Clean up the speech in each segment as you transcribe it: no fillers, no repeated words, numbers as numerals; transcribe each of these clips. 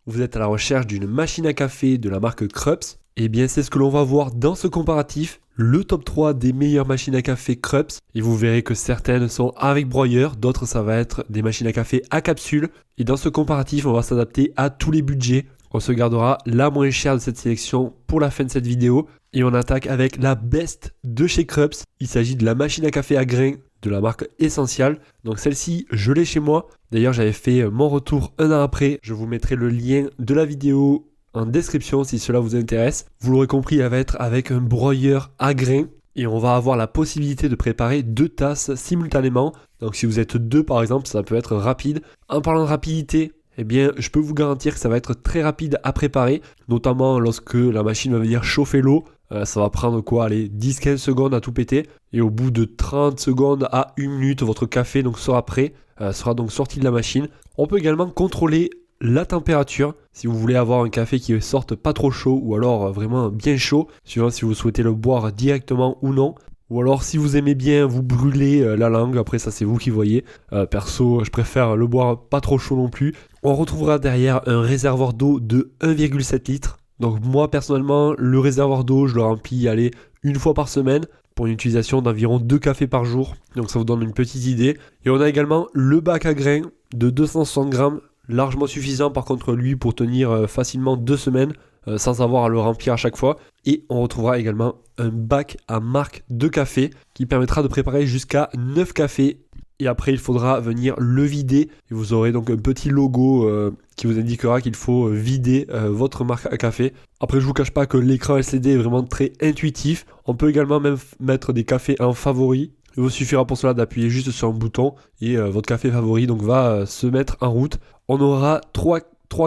vous êtes à la recherche d'une machine à café de la marque Krups, et bien c'est ce que l'on va voir dans ce comparatif, le top 3 des meilleures machines à café Krups. Et vous verrez que certaines sont avec broyeur, d'autres ça va être des machines à café à capsule. Et dans ce comparatif, on va s'adapter à tous les budgets. On se gardera la moins chère de cette sélection pour la fin de cette vidéo. Et on attaque avec la best de chez Krups. Il s'agit de la machine à café à grains de la marque Essential. Donc celle-ci, je l'ai chez moi. D'ailleurs, j'avais fait mon retour un an après. Je vous mettrai le lien de la vidéo en description si cela vous intéresse. Vous l'aurez compris, elle va être avec un broyeur à grains. Et on va avoir la possibilité de préparer 2 tasses simultanément. Donc si vous êtes 2 par exemple, ça peut être rapide. En parlant de rapidité, eh bien, je peux vous garantir que ça va être très rapide à préparer, notamment lorsque la machine va venir chauffer l'eau. Ça va prendre quoi, allez, 10-15 secondes à tout péter. Et au bout de 30 secondes à 1 minute, votre café donc sera prêt, sera donc sorti de la machine. On peut également contrôler la température, si vous voulez avoir un café qui sorte pas trop chaud ou alors vraiment bien chaud, suivant si vous souhaitez le boire directement ou non. Ou alors si vous aimez bien vous brûler la langue, après ça c'est vous qui voyez. Perso, je préfère le boire pas trop chaud non plus. On retrouvera derrière un réservoir d'eau de 1,7 litres. Donc moi personnellement, le réservoir d'eau, je le remplis une fois par semaine pour une utilisation d'environ 2 cafés par jour. Donc ça vous donne une petite idée. Et on a également le bac à grains de 260 grammes, largement suffisant par contre lui pour tenir facilement 2 semaines sans avoir à le remplir à chaque fois. Et on retrouvera également un bac à marque de café qui permettra de préparer jusqu'à 9 cafés. Et après, il faudra venir le vider. Et vous aurez donc un petit logo qui vous indiquera qu'il faut vider votre marque à café. Après, je vous cache pas que l'écran LCD est vraiment très intuitif. On peut également même mettre des cafés en favori. Il vous suffira pour cela d'appuyer juste sur un bouton et votre café favori donc va se mettre en route. On aura 3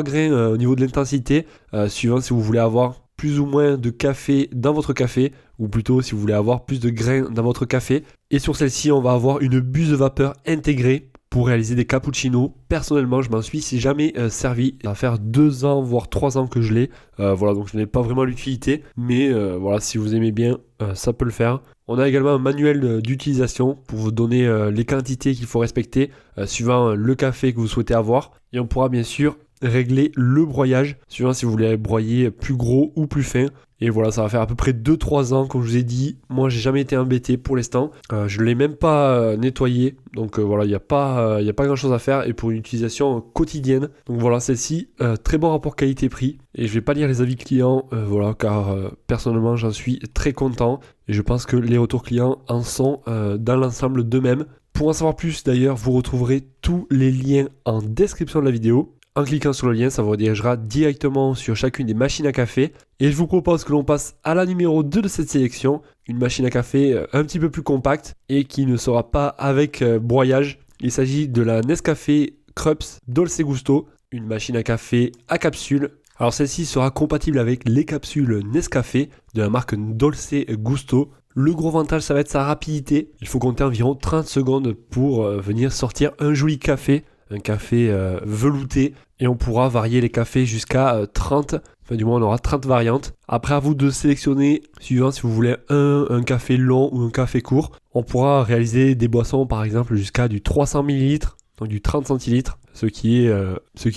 grains au niveau de l'intensité, suivant si vous voulez avoir plus ou moins de café dans votre café, ou plutôt si vous voulez avoir plus de grains dans votre café. Et sur celle-ci, on va avoir une buse de vapeur intégrée pour réaliser des cappuccinos. Personnellement, je m'en suis jamais servi. Ça va faire 2 ans, voire 3 ans que je l'ai. Voilà, donc je n'ai pas vraiment l'utilité. Mais voilà, si vous aimez bien, ça peut le faire. On a également un manuel d'utilisation pour vous donner les quantités qu'il faut respecter, suivant le café que vous souhaitez avoir. Et on pourra bien sûr régler le broyage, suivant si vous voulez broyer plus gros ou plus fin. Et voilà, ça va faire à peu près 2-3 ans, comme je vous ai dit. Moi, j'ai jamais été embêté pour l'instant. Je ne l'ai même pas nettoyé. Donc voilà, il n'y a pas grand chose à faire. Et pour une utilisation quotidienne. Donc voilà, celle-ci, très bon rapport qualité-prix. Et je vais pas lire les avis clients, voilà, car personnellement, j'en suis très content. Et je pense que les retours clients en sont dans l'ensemble d'eux-mêmes. Pour en savoir plus, d'ailleurs, vous retrouverez tous les liens en description de la vidéo. En cliquant sur le lien, ça vous redirigera directement sur chacune des machines à café. Et je vous propose que l'on passe à la numéro 2 de cette sélection. Une machine à café un petit peu plus compacte et qui ne sera pas avec broyage. Il s'agit de la Nescafé Krups Dolce Gusto, une machine à café à capsule. Alors celle-ci sera compatible avec les capsules Nescafé de la marque Dolce Gusto. Le gros avantage, ça va être sa rapidité. Il faut compter environ 30 secondes pour venir sortir un joli café. Un café velouté, et on pourra varier les cafés jusqu'à 30, enfin du moins on aura 30 variantes. Après, à vous de sélectionner, suivant si vous voulez un café long ou un café court. On pourra réaliser des boissons par exemple jusqu'à du 300 ml, donc du 30 centilitres, ce qui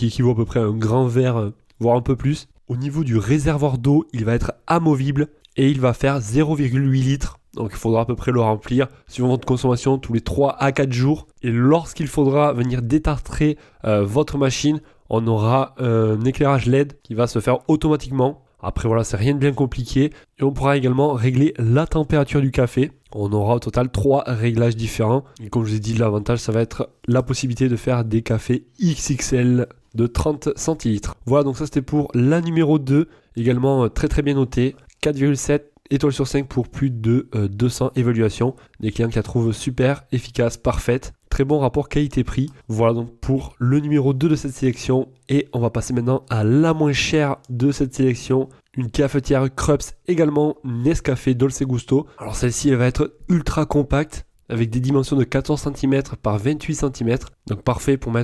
équivaut à peu près à un grand verre, voire un peu plus. Au niveau du réservoir d'eau, il va être amovible et il va faire 0,8 litres. Donc il faudra à peu près le remplir suivant votre consommation tous les 3 à 4 jours. Et lorsqu'il faudra venir détartrer votre machine, on aura un éclairage LED qui va se faire automatiquement. Après voilà, c'est rien de bien compliqué. Et on pourra également régler la température du café. On aura au total 3 réglages différents. Et comme je vous ai dit, l'avantage, ça va être la possibilité de faire des cafés XXL de 30 centilitres. Voilà, donc ça c'était pour la numéro 2. Également très très bien noté. 4,7 étoiles sur 5 pour plus de 200 évaluations. Des clients qui la trouvent super, efficace, parfaite. Très bon rapport qualité-prix. Voilà donc pour le numéro 2 de cette sélection. Et on va passer maintenant à la moins chère de cette sélection. Une cafetière Krups, également Nescafé Dolce Gusto. Alors celle-ci, elle va être ultra compacte, avec des dimensions de 14 cm par 28 cm. Donc parfait pour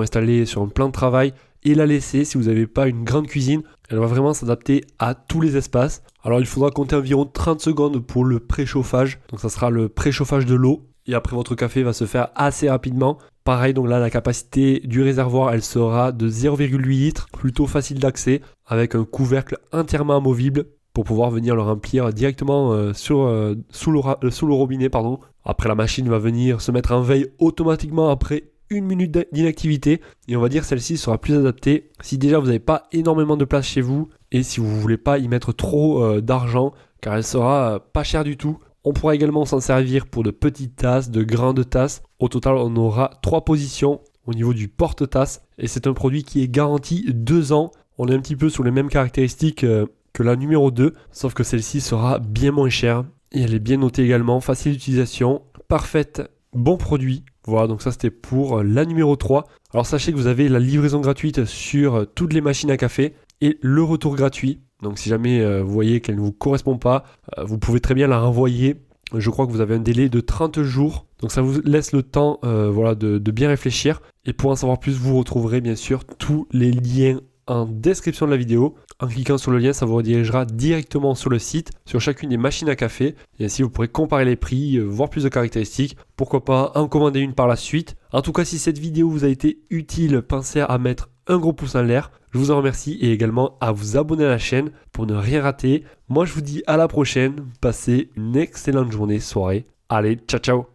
installer sur un plan de travail et la laisser si vous n'avez pas une grande cuisine. Elle va vraiment s'adapter à tous les espaces. Alors il faudra compter environ 30 secondes pour le préchauffage. Donc ça sera le préchauffage de l'eau. et après votre café va se faire assez rapidement. Pareil, donc là la capacité du réservoir elle sera de 0,8 litres, plutôt facile d'accès, avec un couvercle entièrement amovible pour pouvoir venir le remplir directement sous le robinet. Après la machine va venir se mettre en veille automatiquement après 1 minute d'inactivité, et on va dire celle-ci sera plus adaptée si déjà vous n'avez pas énormément de place chez vous et si vous ne voulez pas y mettre trop d'argent, car elle sera pas chère du tout. On pourra également s'en servir pour de petites tasses, de grandes tasses. Au total, on aura 3 positions au niveau du porte-tasse et c'est un produit qui est garanti 2 ans. On est un petit peu sur les mêmes caractéristiques que la numéro 2, sauf que celle-ci sera bien moins chère et elle est bien notée également, facile d'utilisation, parfaite, bon produit. Voilà, donc ça c'était pour la numéro 3. Alors sachez que vous avez la livraison gratuite sur toutes les machines à café et le retour gratuit. Donc si jamais vous voyez qu'elle ne vous correspond pas, vous pouvez très bien la renvoyer. Je crois que vous avez un délai de 30 jours. Donc ça vous laisse le temps de bien réfléchir. Et pour en savoir plus, vous retrouverez bien sûr tous les liens en description de la vidéo. En cliquant sur le lien, ça vous redirigera directement sur le site, sur chacune des machines à café. Et ainsi, vous pourrez comparer les prix, voir plus de caractéristiques. Pourquoi pas en commander une par la suite. En tout cas, si cette vidéo vous a été utile, pensez à mettre un gros pouce en l'air. Je vous en remercie et également à vous abonner à la chaîne pour ne rien rater. Moi, je vous dis à la prochaine. Passez une excellente journée, soirée. Allez, ciao ciao.